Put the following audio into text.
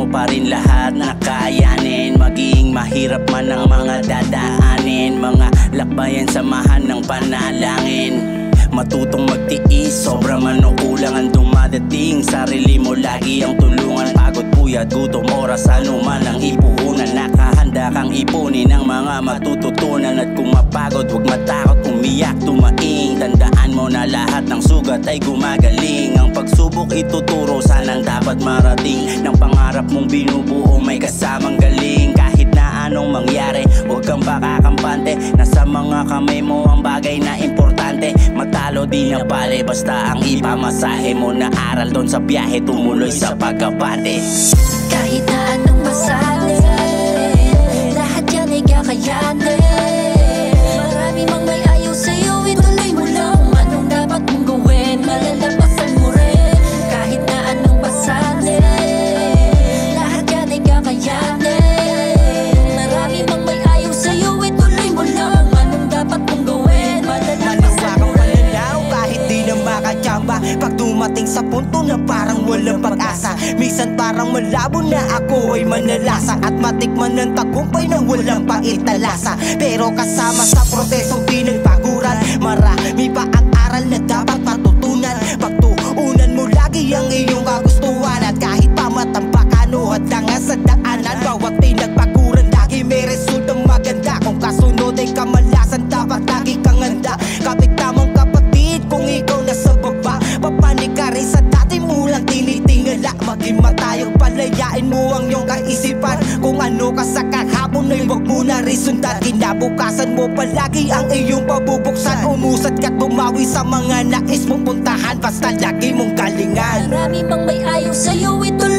pa rin lahat na kayanin. Maging mahirap man ang mga dadaanin, mga lakbayan samahan ng panalangin. Matutong magtiis, sobra man o kulang ang dumadating. Sarili mo lagi ang tulungan, pagod, puyat, gutom, oras, anuman ang ipuhunan. Nakahanda kang ipunin ang mga matututunan. At kung mapagod, huwag matakot, umiyak, tumaing. Tandaan mo na lahat ng sugat ay gumagaling. Ang pagsubok ituturo sanang dapat marating. Ng pangarap mong binubuo may kasamang galing. Kahit na anong mangyari, huwag kang pakakampante. Nasa mga kamay mo ang bagay na importante. Matalo di na bale, basta ang ipamasahe mo na aral doon sa biyahe, tumuloy sa pagkabate. Kahit na anong masalin, lahat yan ay kakayanin. Marami mang may ayaw sa'yo, ituloy mo lang. Kung anong dapat mong gawin, malalampasan mo rin. Kahit na anong masalin, lahat yan ay kakayanin. Marami mang may ayaw sa'yo, ituloy mo lang. Kung anong dapat mong gawin, malalampasan mo rin. Kahit di na makachamba, pag dumating sa punto na parang walang pag-asa, minsan parang malabo na ako ay manalasa. At matikman ng tagumpay na walang paitalasa. Pero kasama sa prosesong pinagpaguran, marami pa ang aral na dapat matutunan. Pagtuunan mo lagi ang iyong kagustuhan. At kahit pa matampakan o hadangan sa daanan, bawat pinagpaguran lagi may resultang maganda. Kung kasunod ay kamalasan, dapat lagi kang handa. Kapit tamang kapatid, kung ikaw nasa baba, papanig ka rin sa dati mo lang tinitingala. Maging matayog, palayain mo ang iyong kaisipan. Kung ano ka sa kahapon ay huwag mo na rin sundan. Kinabukasan mo palagi ang iyong pabubuksan. Umusad ka't bumawi sa mga nais mong puntahan, basta lagi mong galingan. Marami mang may ayaw sa'yo, ituloy